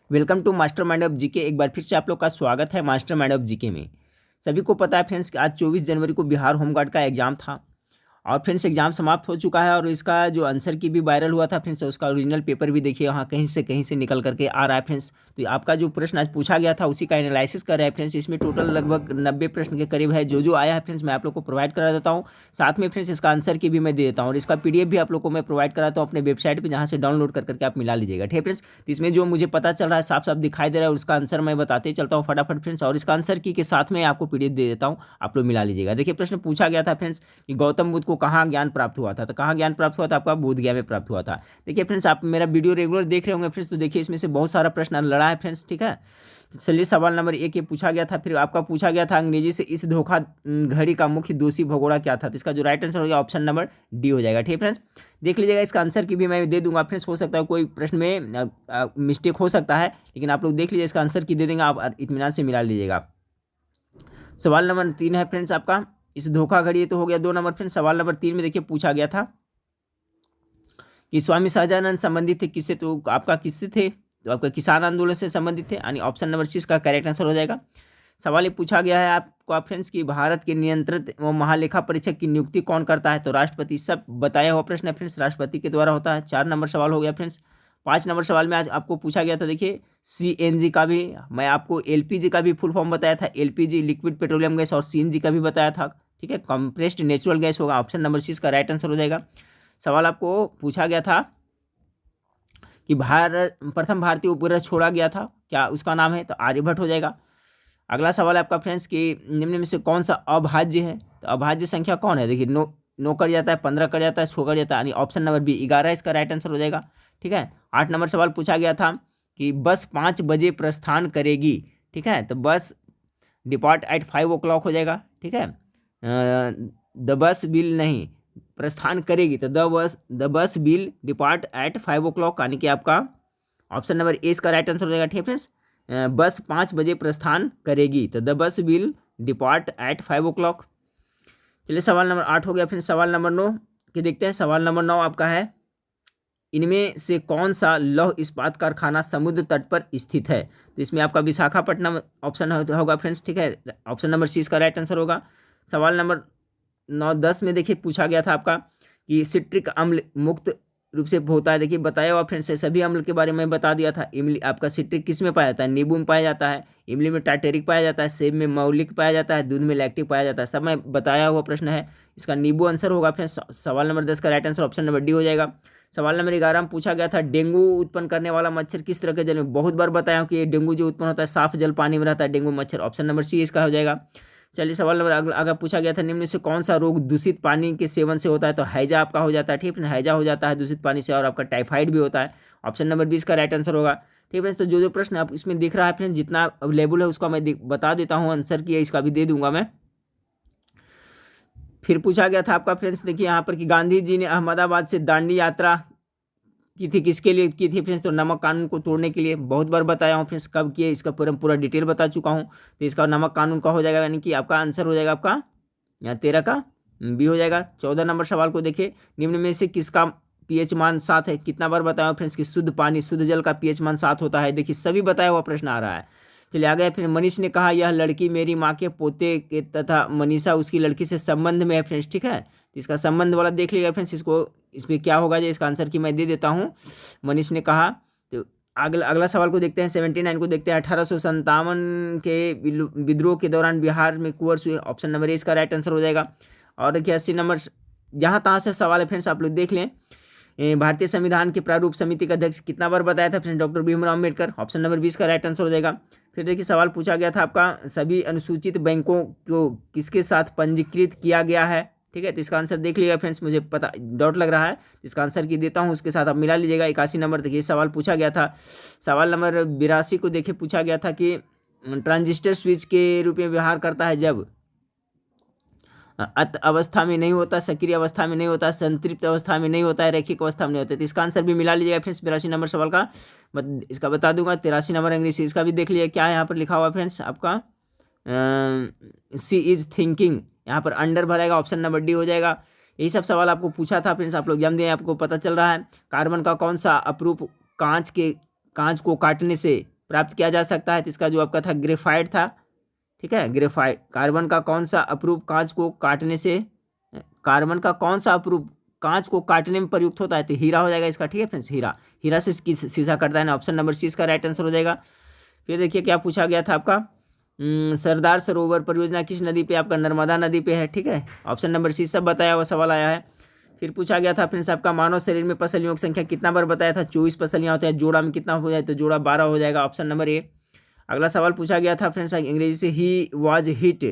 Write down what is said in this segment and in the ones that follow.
Welcome to master mind of GK. एक बार फिर से आप लोग का स्वागत है मास्टर माइंड ऑफ जीके में। सभी को पता है फ्रेंड्स कि आज 24 जनवरी को बिहार होमगार्ड का एग्जाम था और फ्रेंड्स एग्जाम समाप्त हो चुका है और इसका जो आंसर की भी वायरल हुआ था फ्रेंड्स, उसका ओरिजिनल पेपर भी देखिए यहाँ कहीं से निकल करके आ रहा है फ्रेंड्स। तो आपका जो प्रश्न आज पूछा गया था उसी का एनालिसिस कर रहे हैं फ्रेंड्स। इसमें टोटल लगभग 90 प्रश्न के करीब है। जो आया है फ्रेंड्स मैं आप लोग को प्रोवाइड करा देता हूँ। साथ में फ्रेंड्स इसका आंसर की भी मैं दे देता हूँ और इसका पीडीएफ भी आप लोग को मैं प्रोवाइड कराता हूँ अपने वेबसाइट पर, जहाँ से डाउनलोड करके आप मिला लीजिएगा। ठीक है फ्रेंड्स, तो इसमें जो मुझे पता चल रहा है साफ साफ दिखाई दे रहा है, उसका आंसर मैं बताते चलता हूँ फटाफट फ्रेंड्स। और इसका आंसर की के साथ में आपको पीडीएफ दे देता हूँ, आप लोग मिला लीजिएगा। देखिए प्रश्न पूछा गया था फ्रेंड्स कि गौतम बुद्ध को कहाँ ज्ञान प्राप्त हुआ था। तो कहाँ ज्ञान प्राप्त हुआ था? आपका बोध गया में प्राप्त हुआ था। देखिए फ्रेंड्स, आप मेरा वीडियो रेगुलर देख रहे होंगे फ्रेंड्स, तो देखिए इसमें से बहुत सारा प्रश्न लड़ा है फ्रेंड्स। ठीक है, चलिए सवाल नंबर 1 ये पूछा गया था। फिर आपका पूछा गया था अंग्रेजी से इस धोखा घड़ी का मुख्य दोषी भगोड़ा क्या था। तो इसका जो राइट आंसर हो गया ऑप्शन नंबर डी हो जाएगा। ठीक है फ्रेंड्स, देख लीजिएगा। इसका आंसर की भी मैं दे दूंगा फ्रेंड्स। हो सकता है कोई प्रश्न में मिस्टेक हो सकता है, लेकिन आप लोग देख लीजिए इसका आंसर की दे देंगे, आप इत्मीनान से मिला लीजिएगा। सवाल नंबर 3 है फ्रेंड्स आपका इस धोखाधड़ी। ये तो हो गया 2 नंबर। फ्रेंड्स सवाल नंबर 3 में देखिए पूछा गया था कि स्वामी सहजानंद संबंधित थे किससे। तो आपका किससे थे? तो आपका किसान आंदोलन से संबंधित थे, यानी ऑप्शन नंबर सी इसका करेक्ट आंसर हो जाएगा। सवाल ये पूछा गया है आपको फ्रेंड्स कि भारत के नियंत्रित व महालेखा परीक्षक की नियुक्ति कौन करता है। तो राष्ट्रपति। सब बताया हुआ प्रश्न है फ्रेंड्स, राष्ट्रपति के द्वारा होता है। 4 नंबर सवाल हो गया फ्रेंड्स। 5 नंबर सवाल में आज आपको पूछा गया था, देखिए सीएनजी का भी, मैं आपको एलपीजी का भी फुल फॉर्म बताया था, एलपीजी लिक्विड पेट्रोलियम गैस, और सीएनजी का भी बताया था। ठीक है, कंप्रेस्ड नेचुरल गैस होगा, ऑप्शन नंबर सी इसका राइट आंसर हो जाएगा। सवाल आपको पूछा गया था कि भारत प्रथम भारतीय उपग्रह छोड़ा गया था, क्या उसका नाम है? तो आर्यभट्ट हो जाएगा। अगला सवाल है आपका फ्रेंड्स कि निम्न में से कौन सा अभाज्य है। तो अभाज्य संख्या कौन है? देखिए 9 कर जाता है, 15 कर जाता है, 6 कर जाता है, यानी ऑप्शन नंबर बी 11 इसका राइट आंसर हो जाएगा। ठीक है, 8 नंबर सवाल पूछा गया था कि बस 5 बजे प्रस्थान करेगी। ठीक है, तो बस डिपार्ट एट 5 o'clock हो जाएगा। ठीक है, द बस विल नहीं, प्रस्थान करेगी, तो the bus will depart eight 5 o'clock, यानी कि आपका ऑप्शन नंबर ए इसका राइट आंसर हो जाएगा। ठीक है फ्रेंड्स, बस 5 बजे प्रस्थान करेगी, तो the bus will depart eight 5 o'clock। चलिए सवाल नंबर 8 हो गया। फिर सवाल नंबर 9 के देखते हैं। सवाल नंबर 9 आपका है इनमें से कौन सा लौह इस्पात कारखाना समुद्र तट पर स्थित है। तो इसमें आपका विशाखापट्टनम ऑप्शन होगा फ्रेंड्स। ठीक है, ऑप्शन नंबर सी इसका राइट आंसर होगा। सवाल नंबर 9-10 में देखिए पूछा गया था आपका कि सिट्रिक अम्ल मुक्त रूप से होता है। देखिए बताया हुआ फ्रेंड्स से सभी अम्ल के बारे में बता दिया था। इमली आपका सिट्रिक किस में पाया जाता है? नींबू में पाया जाता है, इमली में टार्टेरिक पाया जाता है, सेब में मौलिक पाया जाता है, दूध में लैक्टिक पाया जाता है। सब में बताया हुआ प्रश्न है, इसका नींबू आंसर होगा फ्रेंड्स। सवाल नंबर 10 का right answer option number D हो जाएगा। सवाल नंबर 11 में पूछा गया था डेंगू उत्पन्न करने वाला मच्छर किस तरह के जल में। बहुत बार बताया हूँ कि ये डेंगू जो उत्पन्न होता है साफ जल पानी में रहता है डेंगू मच्छर, ऑप्शन नंबर सी इसका हो जाएगा। चलिए सवाल नंबर अगर पूछा गया था निम्न में से कौन सा रोग दूषित पानी के सेवन से होता है। तो हैजा आपका हो जाता है। ठीक है, हैजा हो जाता है दूषित पानी से, और आपका टाइफाइड भी होता है, ऑप्शन नंबर 20 का राइट आंसर होगा। ठीक है फ्रेंड्स, तो जो प्रश्न आप इसमें दिख रहा है फ्रेंड्स, जितना अवेलेबल है उसका मैं बता देता हूँ, आंसर किया इसका भी दे दूंगा मैं। फिर पूछा गया था आपका फ्रेंड्स, देखिए यहाँ पर कि गांधी जी ने अहमदाबाद से दांडी यात्रा की थी, किसके लिए की थी फ्रेंड्स? तो नमक कानून को तोड़ने के लिए। बहुत बार बताया हूँ फ्रेंड्स कब किए, इसका पूरा डिटेल बता चुका हूँ। तो इसका नमक कानून का हो जाएगा, यानी कि आपका आंसर हो जाएगा आपका यहाँ 13 का बी हो जाएगा। 14 नंबर सवाल को देखिए निम्न में से किसका पीएच मान 7 है। कितना बार बताया फ्रेंड्स कि शुद्ध पानी शुद्ध जल का पीएच मान 7 होता है। देखिए सभी बताया हुआ प्रश्न आ रहा है। चलिए आगे। फिर मनीष ने कहा यह लड़की मेरी माँ के पोते के तथा मनीषा उसकी लड़की से संबंध में है फ्रेंड्स। ठीक है, तो इसका संबंध वाला देख लीजिएगा फ्रेंड्स। इसको इसमें क्या होगा जो इसका आंसर की मैं दे देता हूँ। मनीष ने कहा। तो अगला सवाल को देखते हैं। 79 को देखते हैं। 1857 के विद्रोह के दौरान बिहार में कुंवर हुए, ऑप्शन नंबर ए इसका राइट आंसर हो जाएगा। और देखिए 80 नंबर जहाँ तहाँ से सवाल है फ्रेंड्स, आप लोग देख लें। भारतीय संविधान के प्रारूप समिति का अध्यक्ष कितना बार बताया था friends? Doctor Bhimrao Ambedkar, option number 20 का राइट आंसर हो जाएगा। फिर देखिए सवाल पूछा गया था आपका सभी अनुसूचित बैंकों को किसके साथ पंजीकृत किया गया है। ठीक है, तो इसका आंसर देख लीजिएगा फ्रेंड्स, मुझे पता डाउट लग रहा है, इसका आंसर की देता हूँ, उसके साथ आप मिला लीजिएगा। 81 नंबर देखिए सवाल पूछा गया था। सवाल नंबर 82 को देखिए पूछा गया था कि ट्रांजिस्टर स्विच के रूप में व्यवहार करता है जब अत अवस्था में नहीं होता, सक्रिय अवस्था में नहीं होता, संतृप्त अवस्था में नहीं होता है, रैखिक अवस्था में नहीं होता है। तो इसका आंसर भी मिला लीजिएगा फ्रेंड्स। 82 नंबर सवाल का इसका बता दूंगा। 83 नंबर अंग्रेजी इसका भी देख लीजिए क्या है यहाँ पर लिखा हुआ फ्रेंड्स आपका सी इज थिंकिंग, यहाँ पर अंडर भरेगा, ऑप्शन नंबर डी हो जाएगा। यही सब सवाल आपको पूछा था फ्रेंड्स, आप लोग एग्जाम दिए, आपको पता चल रहा है। कार्बन का कौन सा अपरूप कांच को काटने से प्राप्त किया जा सकता है? तो इसका जो आपका था ग्रेफाइट था, ठीक है, ग्रेफाइट। कार्बन का कौन सा अपरूप कांच को काटने से, कार्बन का कौन सा अपरूप कांच को काटने में प्रयुक्त होता है? तो हीरा हो जाएगा इसका, ठीक है फ्रेंड्स, हीरा। हीरा से शीशा कटता है ना, ऑप्शन नंबर सी इसका राइट आंसर हो जाएगा। फिर देखिए क्या पूछा गया था आपका, सरदार सरोवर परियोजना किस नदी पे? आपका नर्मदा नदी पे है, ठीक है, ऑप्शन नंबर सी सब बताया हुआ सवाल आया है। फिर पूछा गया था फ्रेंड्स आपका मानव शरीर में पसलियों की संख्या कितना बार बताया था? 24 पसलियाँ होती हैं। जोड़ा में कितना हो जाए? तो जोड़ा 12 हो जाएगा, ऑप्शन नंबर ए। अगला सवाल पूछा गया था फ्रेंड्स अंग्रेजी से, he was hit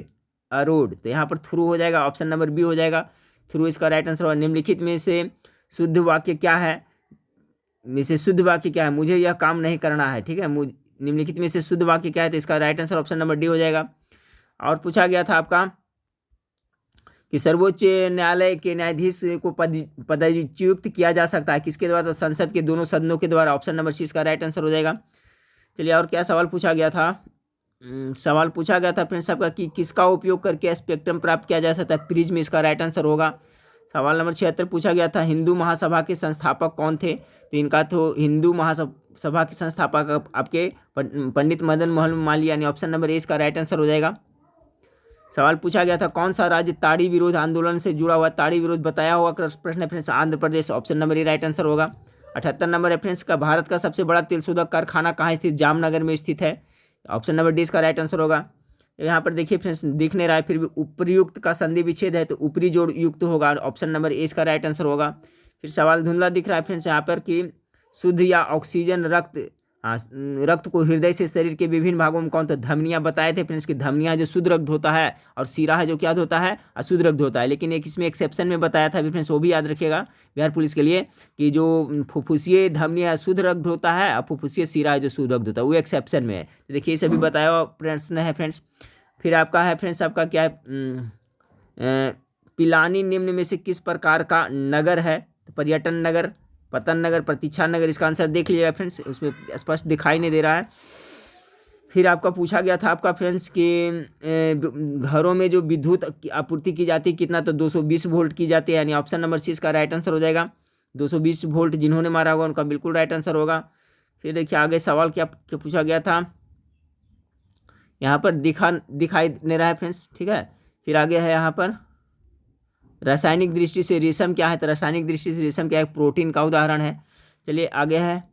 a road, तो यहाँ पर थ्रू हो जाएगा, ऑप्शन नंबर बी हो जाएगा, थ्रू इसका राइट आंसर होगा। निम्नलिखित में से शुद्ध वाक्य क्या है? शुद्ध वाक्य क्या है? मुझे यह काम नहीं करना है, ठीक है, निम्नलिखित में से शुद्ध वाक्य क्या है? तो इसका right answer option number D हो जाएगा। और पूछा गया था आपका कि सर्वोच्च न्यायालय के न्यायाधीश को पदच्युत किया जा सकता है किसके द्वारा? तो संसद के दोनों सदनों के द्वारा, ऑप्शन नंबर सी इसका राइट आंसर हो जाएगा। चलिए और क्या सवाल पूछा गया था? सवाल पूछा गया था फ्रेंड्स आपका कि किसका उपयोग करके स्पेक्ट्रम प्राप्त किया जा सकता है? प्रिज्म इसका राइट आंसर होगा। सवाल नंबर 76 पूछा गया था, हिंदू महासभा के संस्थापक कौन थे? तो इनका तो हिंदू महासभा के संस्थापक आपके पंडित मदन मोहन मालवीय, यानी ऑप्शन नंबर ए इसका राइट आंसर हो जाएगा। सवाल पूछा गया था, कौन सा राज्य ताड़ी विरोध आंदोलन से जुड़ा हुआ? ताड़ी विरोध बताया हुआ प्रश्न है friends, Andhra Pradesh, option number A right answer होगा। 78 नंबर है फ्रेंड्स का, भारत का सबसे बड़ा तेल शोधक कारखाना कहाँ स्थित? जामनगर में स्थित है, ऑप्शन नंबर डी इसका राइट आंसर होगा। यहाँ पर देखिए फ्रेंड्स दिख नहीं रहा है, फिर भी उपयुक्त का संधि विच्छेद है तो ऊपरी जोड़ युक्त होगा, ऑप्शन नंबर ए इसका राइट आंसर होगा। फिर सवाल धुंधला दिख रहा है फ्रेंड्स यहाँ पर कि शुद्ध या ऑक्सीजन रक्त, रक्त को हृदय से शरीर के विभिन्न भागों में कौन? तो धमनियाँ बताए थे फ्रेंड्स की धमनियाँ जो शुद्ध रक्त होता है, और सीरा है जो क्या होता है? अशुद्ध रक्त होता है। लेकिन एक इसमें एक्सेप्शन में बताया था फ्रेंड्स, वो भी याद रखिएगा बिहार पुलिस के लिए, कि जो फुफ्फुसीय धमनियाँ शुद्ध रक्त होता है और फुफ्फुसीय सीरा है जो शुद्ध रक्त होता है, वो एक्सेप्शन में है। तो देखिए ये सभी बताया हुआ प्रश्न है फ्रेंड्स। फिर आपका है फ्रेंड्स आपका क्या है, पिलानी निम्न में से किस प्रकार का नगर है? तो पर्यटन नगर, पतन नगर, प्रतीक्षा नगर, इसका आंसर देख लीजिएगा फ्रेंड्स, उसमें स्पष्ट दिखाई नहीं दे रहा है। फिर आपका पूछा गया था आपका फ्रेंड्स कि घरों में जो विद्युत की आपूर्ति की जाती है कितना? तो 220 वोल्ट की जाती है, यानी ऑप्शन नंबर सी इसका राइट आंसर हो जाएगा। 220 वोल्ट जिन्होंने मारा होगा उनका बिल्कुल राइट आंसर होगा। फिर देखिए आगे सवाल क्या पूछा गया था, यहाँ पर दिखाई नहीं रहा है फ्रेंड्स, ठीक है। फिर आगे है यहाँ पर, रासायनिक दृष्टि से रेशम क्या है? तो रासायनिक दृष्टि से रेशम क्या है? प्रोटीन का उदाहरण है। चलिए आगे है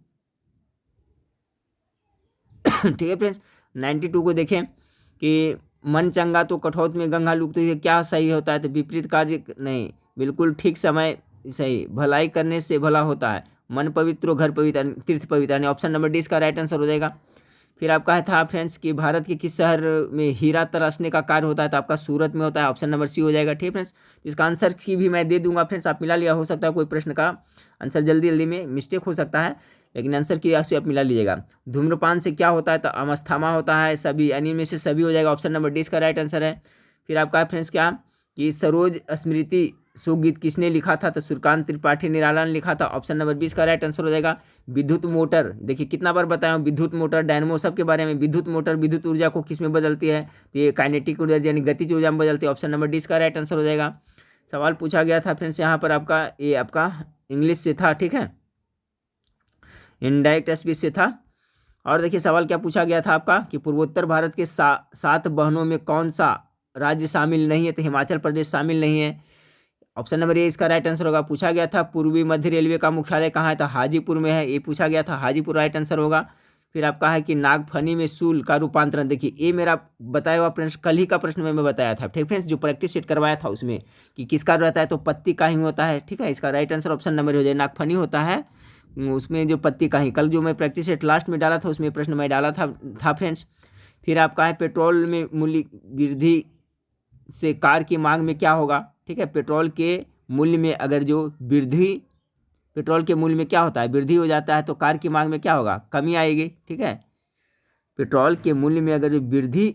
ठीक है फ्रेंड्स, 92 को देखें कि मन चंगा तो कठौत में गंगा लुप्त, तो क्या सही होता है? तो विपरीत कार्य नहीं, बिल्कुल ठीक समय सही, भलाई करने से भला होता है, मन पवित्र घर पवित्र तीर्थ पवित्र, यानी ऑप्शन नंबर डी इसका राइट आंसर हो जाएगा। फिर आपका है था फ्रेंड्स कि भारत के किस शहर में हीरा तराशने का कार्य होता है? तो आपका सूरत में होता है, ऑप्शन नंबर सी हो जाएगा, ठीक है फ्रेंड्स। इसका आंसर की भी मैं दे दूंगा फ्रेंड्स, आप मिला लिया, हो सकता है कोई प्रश्न का आंसर जल्दी जल्दी में मिस्टेक हो सकता है, लेकिन आंसर की राशि आप मिला लीजिएगा। धूम्रपान से क्या होता है? तो अस्थमा होता है, सभी यानी में से सभी हो जाएगा, ऑप्शन नंबर डी इसका राइट आंसर है। फिर आपका फ्रेंड्स क्या कि सरोज स्मृति शोकगीत किसने लिखा था? तो सूर्यकांत त्रिपाठी निराला ने लिखा था, ऑप्शन नंबर 20 का राइट आंसर हो जाएगा। विद्युत मोटर, देखिए कितना बार बताया हूँ, विद्युत मोटर डायनमो सब के बारे में। विद्युत मोटर विद्युत ऊर्जा को किस में बदलती है? तो ये काइनेटिक ऊर्जा यानी गतिज ऊर्जा में बदलती है, ऑप्शन नंबर डी इसका राइट आंसर हो जाएगा। सवाल पूछा गया था फ्रेंड्स यहाँ पर आपका, ये आपका इंग्लिश से था, ठीक है, इनडायरेक्ट स्पीच से था। और देखिए सवाल क्या पूछा गया था आपका कि पूर्वोत्तर भारत के 7 बहनों में कौन सा राज्य शामिल नहीं है? तो हिमाचल प्रदेश शामिल नहीं है, ऑप्शन नंबर ए इसका राइट आंसर होगा। पूछा गया था पूर्वी मध्य रेलवे का मुख्यालय कहाँ है? तो हाजीपुर में है, ये पूछा गया था, हाजीपुर राइट आंसर होगा। फिर आपका है कि नागफनी में सूल का रूपांतरण, देखिए ये मेरा बताया हुआ प्रश्न, कल ही का प्रश्न में बताया था, ठीक फ्रेंड्स, जो प्रैक्टिस सेट करवाया था उसमें, कि किसका रहता है? तो पत्ती का ही होता है, ठीक है, इसका राइट आंसर ऑप्शन नंबर हो जाए, नागफनी होता है उसमें जो पत्ती का ही, कल जो मैं प्रैक्टिस सेट लास्ट में डाला था उसमें प्रश्न मैं डाला था फ्रेंड्स। फिर आपका है पेट्रोल में मूल्य वृद्धि से कार की मांग में क्या होगा? ठीक है, पेट्रोल के मूल्य में अगर जो वृद्धि, पेट्रोल के मूल्य में क्या होता है? वृद्धि हो जाता है, तो कार की मांग में क्या होगा? कमी आएगी, ठीक है। पेट्रोल के मूल्य में अगर वृद्धि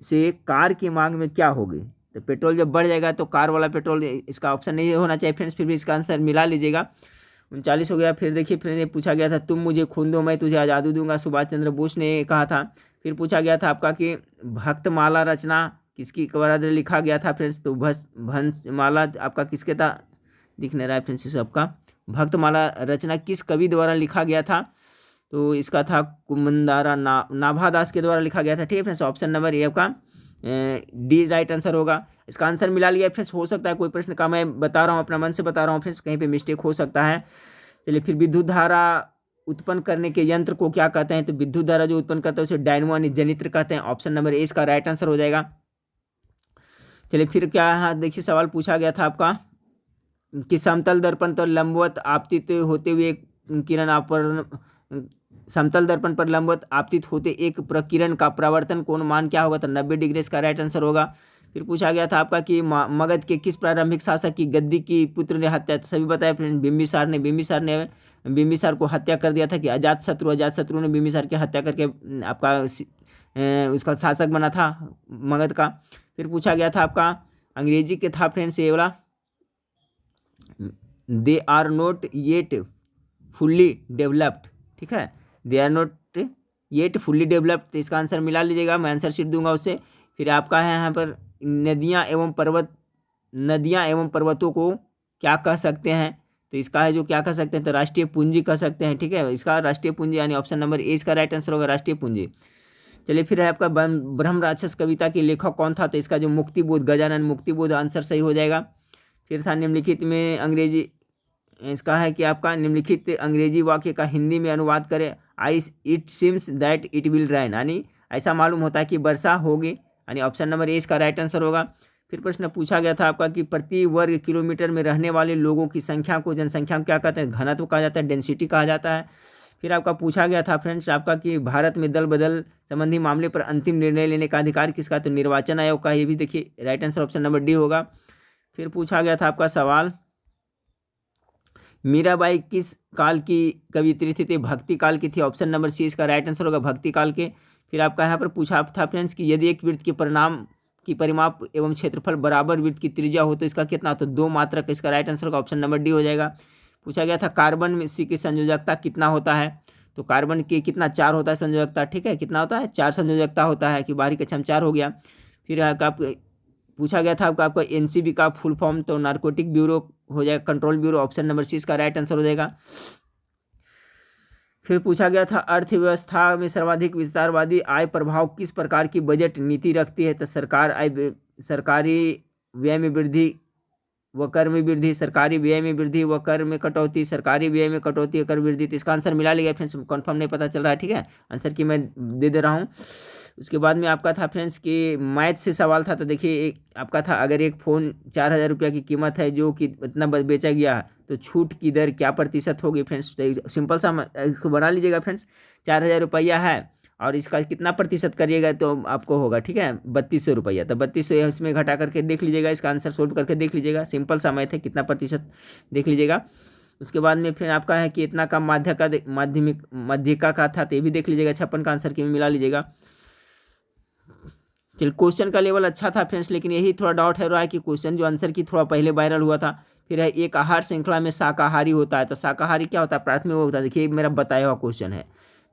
से कार की मांग में क्या होगी? तो पेट्रोल जब बढ़ जाएगा तो कार वाला पेट्रोल, इसका ऑप्शन नहीं होना चाहिए फ्रेंड्स, फिर भी इसका आंसर मिला लीजिएगा। 39 हो गया। फिर देखिए फ्रेंड, ये पूछा गया था तुम मुझे खून दो मैं तुझे आज़ादी दूंगा, सुभाष चंद्र बोस ने कहा था। फिर पूछा गया था आपका कि भक्तमाला रचना किसकी द्वारा लिखा गया था फ्रेंड्स? तो भंसमाला आपका किसके था, दिख नहीं रहा है फ्रेंड्स, आपका भक्तमाला रचना किस कवि द्वारा लिखा गया था? तो इसका था कुमंदारा नाभा दास के द्वारा लिखा गया था। ठीक है फ्रेंड्स, ऑप्शन नंबर ए आपका डी राइट आंसर होगा। इसका आंसर मिला लिया फ्रेंड्स। हो सकता है कोई प्रश्न का मैं बता रहा हूँ, अपना मन से बता रहा हूँ फ्रेंड्स, कहीं पे मिस्टेक हो सकता है। चलिए फिर विद्युत धारा उत्पन्न करने के यंत्र को क्या कहते हैं? तो विद्युत धारा जो उत्पन्न करता है उसे डायनमो यानी जनित्र कहते हैं। ऑप्शन नंबर ए इसका राइट आंसर हो जाएगा। चलिए फिर क्या है, देखिए सवाल पूछा गया था आपका कि समतल दर्पण पर लंबवत आपतित होते हुए एक किरण अपवर्तन, समतल दर्पण पर लंबवत आपतित होते एक प्रकिरण का परावर्तन कोण मान क्या होगा? तो 90 डिग्री इसका राइट आंसर होगा। फिर पूछा गया था आपका कि मगध के किस प्रारंभिक शासक की गद्दी की पुत्र ने हत्या? तो सभी बताया फ्रेंड, बिम्बिसार ने बिम्बिसार को हत्या कर दिया था कि अजातशत्रु ने बिम्बिसार की हत्या करके आपका उसका शासक बना था मगध का। फिर पूछा गया था आपका अंग्रेजी के था फ्रेंड्स ये वाला, they are not yet fully developed. ठीक है, they are not yet fully developed, तो इसका आंसर मिला लीजिएगा, मैं आंसर शीट दूंगा उससे। फिर आपका है यहाँ पर नदियाँ एवं पर्वतों को क्या कह सकते हैं? तो इसका है जो क्या कह सकते हैं? तो राष्ट्रीय पूंजी कह सकते हैं। ठीक है, इसका राष्ट्रीय पूंजी यानी ऑप्शन नंबर ए इसका राइट आंसर होगा, राष्ट्रीय पूंजी। चलिए फिर है आपका ब्रह्म राक्षस कविता के लेखक कौन था? तो इसका जो मुक्तिबोध, गजानन मुक्तिबोध आंसर सही हो जाएगा। फिर था निम्नलिखित में अंग्रेजी, इसका है कि आपका निम्नलिखित अंग्रेजी वाक्य का हिंदी में अनुवाद करें। I it seems that it will rain, यानी ऐसा मालूम होता है कि वर्षा होगी, यानी ऑप्शन नंबर ए इसका राइट आंसर होगा। फिर प्रश्न पूछा गया था आपका कि प्रति वर्ग किलोमीटर में रहने वाले लोगों की संख्या को जनसंख्या क्या कहते हैं? घनत्व कहा जाता है, डेंसिटी कहा जाता है। फिर आपका पूछा गया था फ्रेंड्स आपका कि भारत में दल बदल संबंधी मामले पर अंतिम निर्णय लेने का अधिकार किसका? तो निर्वाचन आयोग का। ये भी देखिए right answer option number D होगा। फिर पूछा गया था आपका सवाल, मीराबाई किस काल की कवियत्री थी? तो भक्ति काल की थी, ऑप्शन नंबर सी इसका राइट आंसर होगा, भक्ति काल के। फिर आपका यहाँ पर पूछा था फ्रेंड्स कि यदि एक वृत्त की परिमाप एवं क्षेत्रफल बराबर वृत्त की त्रिज्या हो तो इसका कितना? तो 2 मात्रक, इसका राइट आंसर होगा, ऑप्शन नंबर डी हो जाएगा। पूछा गया था कार्बन में सी की संयोजकता कितना होता है? तो कार्बन की कितना? 4 होता है संयोजकता। ठीक है, कितना होता है? 4 संयोजकता होता है, कि बाहरी कक्षा में 4 हो गया। फिर आपका पूछा गया था आपका एनसीबी का फुल फॉर्म, तो नारकोटिक ब्यूरो हो जाएगा, control bureau, option number C इसका राइट आंसर हो जाएगा। फिर पूछा गया था अर्थव्यवस्था में सर्वाधिक विस्तारवादी आय प्रभाव किस प्रकार की बजट नीति रखती है? तो सरकारी व्यय में वृद्धि व कर में वृद्धि, सरकारी व्यय में वृद्धि व कर में कटौती, सरकारी व्यय में कटौती कर वृद्धि। तो इसका आंसर मिला लिया फ्रेंड्स, कंफर्म नहीं पता चल रहा है। ठीक है, आंसर की मैं दे रहा हूँ। उसके बाद में आपका था फ्रेंड्स कि मैथ से सवाल था। तो देखिए एक आपका था, अगर एक फ़ोन 4,000 रुपये की कीमत है जो कि इतना बेचा गया तो छूट की दर क्या प्रतिशत होगी फ्रेंड्स? तो सिंपल सा इसको बना लीजिएगा फ्रेंड्स, 4,000 रुपया है और इसका कितना प्रतिशत करिएगा तो आपको होगा, ठीक है, 3200 रुपया। तो 3200 इसमें घटा करके देख लीजिएगा, इसका आंसर सोल्व करके देख लीजिएगा, सिंपल सा मैथ है, कितना प्रतिशत देख लीजिएगा। उसके बाद में फिर आपका है कि इतना का माध्यिका का था, तो ये भी देख लीजिएगा, 56 का आंसर की भी मिला लीजिएगा। चलिए क्वेश्चन का लेवल अच्छा था फ्रेंड्स, लेकिन यही थोड़ा डाउट है रहा है कि क्वेश्चन जो आंसर की थोड़ा पहले वायरल हुआ था। फिर है एक आहार श्रृंखला में शाकाहारी होता है, तो शाकाहारी क्या होता है? प्राथमिक होता है। देखिए मेरा बताया हुआ क्वेश्चन है,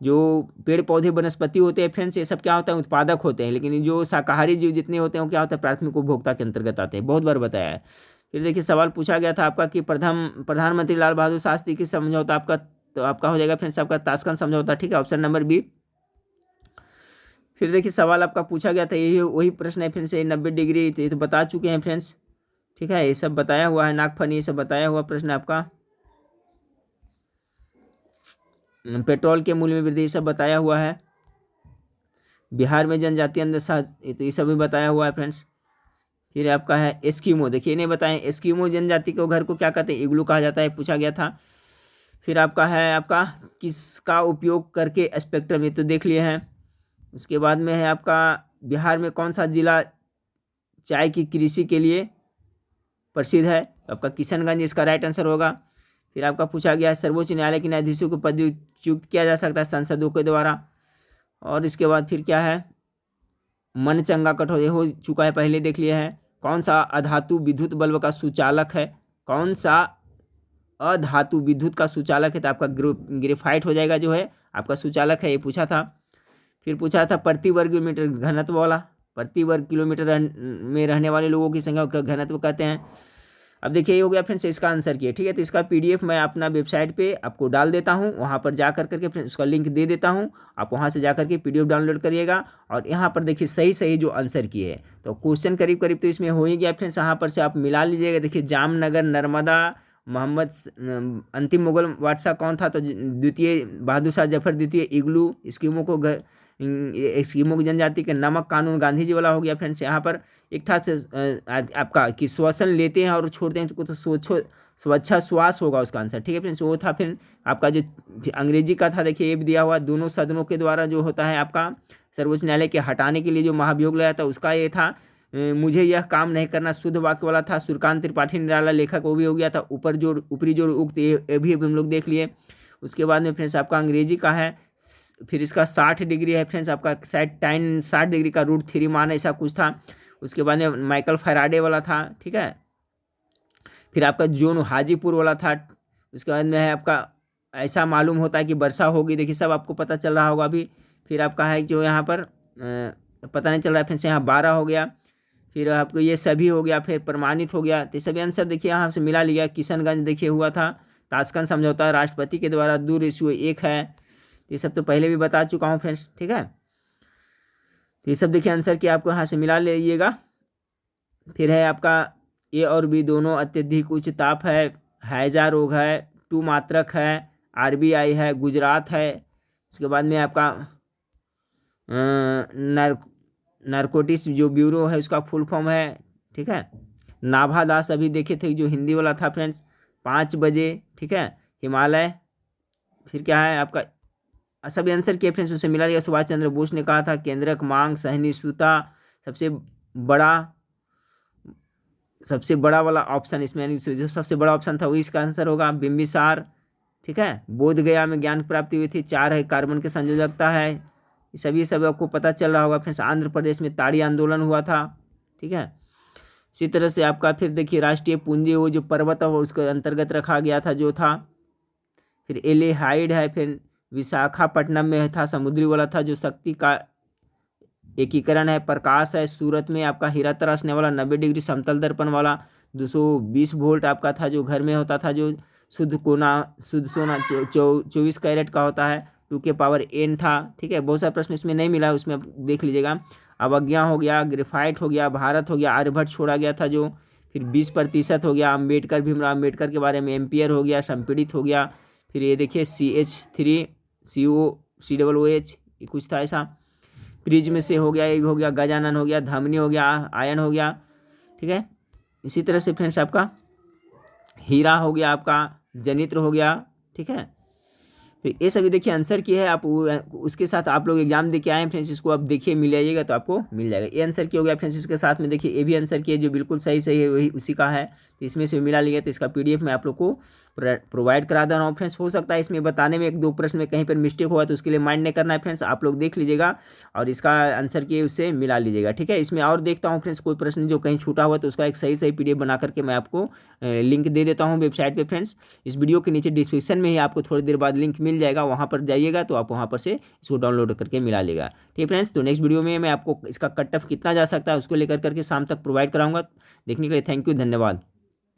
जो पेड़ पौधे वनस्पति होते हैं फ्रेंड्स, ये सब क्या होता है? उत्पादक होते हैं, लेकिन जो शाकाहारी जीव जितने होते हैं वो क्या होता है? प्राथमिक उपभोक्ता के अंतर्गत आते हैं, बहुत बार बताया है। फिर देखिए सवाल पूछा गया था आपका कि प्रधानमंत्री लाल बहादुर शास्त्री की समझौता आपका, तो आपका हो जाएगा फ्रेंड्स आपका ताशकंद समझौता, ठीक है, ऑप्शन नंबर बी। फिर देखिए सवाल आपका पूछा गया था, यही वही प्रश्न है फिर से, 90 डिग्री ये तो बता चुके हैं फ्रेंड्स, ठीक है, ये सब बताया हुआ है, नागफनी ये सब बताया हुआ प्रश्न आपका, पेट्रोल के मूल्य में वृद्धि ये सब बताया हुआ है, बिहार में जनजातीय अंधश्रद्धा तो ये सब भी बताया हुआ है फ्रेंड्स। फिर आपका है एस्किमो, देखिए इन्हें बताएं, एस्किमो जनजाति को घर को क्या कहते हैं? इग्लू कहा जाता है, पूछा गया था। फिर आपका है आपका किसका उपयोग करके स्पेक्ट्रम, ये तो देख लिए हैं। उसके बाद में है आपका बिहार में कौन सा जिला चाय की कृषि के लिए प्रसिद्ध है? आपका किशनगंज इसका राइट आंसर होगा। फिर आपका पूछा गया है सर्वोच्च न्यायालय के न्यायाधीशों को पदच्युत किया जा सकता है संसदों के द्वारा। और इसके बाद फिर क्या है, मन चंगा कठोर हो चुका है, पहले देख लिया है। कौन सा अधातु विद्युत बल्ब का सुचालक है? कौन सा अधातु विद्युत का सुचालक है? तो आपका ग्रेफाइट हो जाएगा, जो है आपका सुचालक है, ये पूछा था। फिर पूछा था प्रति वर्ग किलोमीटर घनत्व वाला, प्रति वर्ग किलोमीटर में रहने वाले लोगों की संख्या का घनत्व कहते हैं। अब देखिए ये हो गया फ्रेंड्स इसका आंसर किया, ठीक है। तो इसका पीडीएफ मैं अपना वेबसाइट पे आपको डाल देता हूँ, वहाँ पर जा करके फ्रेंड्स उसका लिंक दे देता हूँ, आप वहाँ से जा करके पीडीएफ डाउनलोड करिएगा। और यहाँ पर देखिए सही सही जो आंसर किए है, तो क्वेश्चन करीब करीब तो इसमें हो ही गया फ्रेंड्स। यहाँ पर से आप मिला लीजिएगा। देखिए जामनगर, नर्मदा, मोहम्मद अंतिम मुगल बादशाह कौन था, तो द्वितीय बहादुर शाह जफर द्वितीय। इग्लू स्कीमों को स्कीमों की जनजाति के। नमक कानून गांधी जी वाला हो गया फ्रेंड्स। यहाँ पर एक था आपका कि श्वसन लेते हैं और छोड़ते हैं तो कुछ स्वच्छाश्वास होगा उसका आंसर, ठीक है फ्रेंड्स। वो था फिर आपका जो अंग्रेजी का था, देखिए ये भी दिया हुआ, दोनों सदनों के द्वारा जो होता है आपका सर्वोच्च न्यायालय के हटाने के लिए जो महाभियोग लाया था उसका ये था। मुझे यह काम नहीं करना शुद्ध वाक्य वाला था। सूर्यकांत त्रिपाठी निराला लेखक, वो भी हो गया था। ऊपर जोड़ ऊपरी जोड़ उक्त, ये भी हम लोग देख लिए। उसके बाद में फ्रेंड्स आपका अंग्रेजी का है, फिर इसका 60 डिग्री है फ्रेंड्स, आपका tan 60 डिग्री का √3 मान ऐसा कुछ था। उसके बाद में माइकल फैराडे वाला था, ठीक है। फिर आपका जोन हाजीपुर वाला था। उसके बाद में है आपका ऐसा मालूम होता है कि वर्षा होगी, देखिए सब आपको पता चल रहा होगा अभी। फिर आपका है जो यहाँ पर पता नहीं चल रहा है फ्रेंड्स, यहाँ 12 हो गया। फिर आपको ये सभी हो गया, फिर प्रमाणित हो गया। तो सभी आंसर देखिए यहाँ से मिला लिया। किशनगंज देखिए हुआ था। ताशकंद समझौता राष्ट्रपति के द्वारा 2:1 है। ये सब तो पहले भी बता चुका हूँ फ्रेंड्स, ठीक है। तो ये सब देखिए आंसर कि आपको यहाँ से मिला लीजिएगा। फिर है आपका ए और बी दोनों अत्यधिक उच्च ताप है। हैजा रोग है। 2 मात्रक है। आरबीआई है। गुजरात है। उसके बाद में आपका नारकोटिक्स जो ब्यूरो है उसका फुल फॉर्म है, ठीक है। नाभा दास अभी देखे थे जो हिंदी वाला था फ्रेंड्स, 5 बजे, ठीक है। हिमालय, फिर क्या है आपका सभी आंसर किए फ्रेंड्स, उसे मिला लिया। सुभाष चंद्र बोस ने कहा था केंद्रक मांग सहिष्णुता सबसे बड़ा वाला ऑप्शन इसमें जो सबसे बड़ा ऑप्शन था वही इसका आंसर होगा। बिंबिसार, ठीक है। बोध गया में ज्ञान प्राप्ति हुई थी। 4 है कार्बन की संयोजकता है। सब आपको पता चल रहा होगा फ्रेंड्स। आंध्र प्रदेश में ताड़ी आंदोलन हुआ था, ठीक है। इसी तरह से आपका फिर देखिए राष्ट्रीय पूंजी वो जो पर्वत है वो उसके अंतर्गत रखा गया था जो था। फिर एलेहाइड है। फिर विशाखापट्टनम में था समुद्री वाला था जो शक्ति का एकीकरण है। प्रकाश है। सूरत में आपका हीरा तराशने वाला 90 डिग्री समतल दर्पण वाला 220 वोल्ट आपका था जो घर में होता था जो शुद्ध सोना 24 कैरेट का होता है। 2 के पावर n था, ठीक है। बहुत सारे प्रश्न इसमें नहीं मिला, उसमें देख लीजिएगा। अवज्ञा हो गया। ग्रेफाइट हो गया। भारत हो गया। आर्यभट्ट छोड़ा गया था जो। फिर 20% हो गया। अम्बेडकर भीमराव अम्बेडकर के बारे में। एम्पियर हो गया। संपीड़ित हो गया। फिर ये देखिए CH3COOH कुछ था ऐसा। प्रिज्म से हो गया। ये हो गया। गजानन हो गया। धमनी हो गया। आयन हो गया, ठीक है। इसी तरह से फ्रेंड्स आपका हीरा हो गया। आपका जनित्र हो गया, ठीक है। तो ये सभी देखिए आंसर की है। आप उसके साथ आप लोग एग्जाम दे के आए फ्रेंड्स, इसको आप देखिए मिल जाइएगा तो आपको मिल जाएगा। ये आंसर की हो गया फ्रेंड्स। इसके साथ में देखिए ये भी आंसर की है जो बिल्कुल सही है वही उसी का है। तो इसमें से मिला लिया। तो इसका पीडीएफ मैं आप लोग को प्रोवाइड करा दे रहा हूँ फ्रेंड्स। हो सकता है इसमें बताने में 1-2 प्रश्न में कहीं पर मिस्टेक हुआ तो उसके लिए माइंड नहीं करना है फ्रेंड्स, आप लोग देख लीजिएगा और इसका आंसर किए उससे मिला लीजिएगा, ठीक है। इसमें और देखता हूँ फ्रेंड्स कोई प्रश्न जो कहीं छूटा हुआ तो उसका एक सही पीडीएफ बना करके मैं आपको लिंक दे देता हूँ वेबसाइट पे फ्रेंड्स। इस वीडियो के नीचे डिस्क्रिप्शन में ही आपको थोड़ी देर बाद लिंक मिल जाएगा, वहाँ पर जाइएगा तो आप वहाँ पर से इसको डाउनलोड करके मिला लेगा, ठीक है फ्रेंड्स। तो नेक्स्ट वीडियो में मैं आपको इसका कट ऑफ कितना जा सकता है उसको लेकर करके शाम तक प्रोवाइड कराऊंगा। देखने के लिए थैंक यू, धन्यवाद।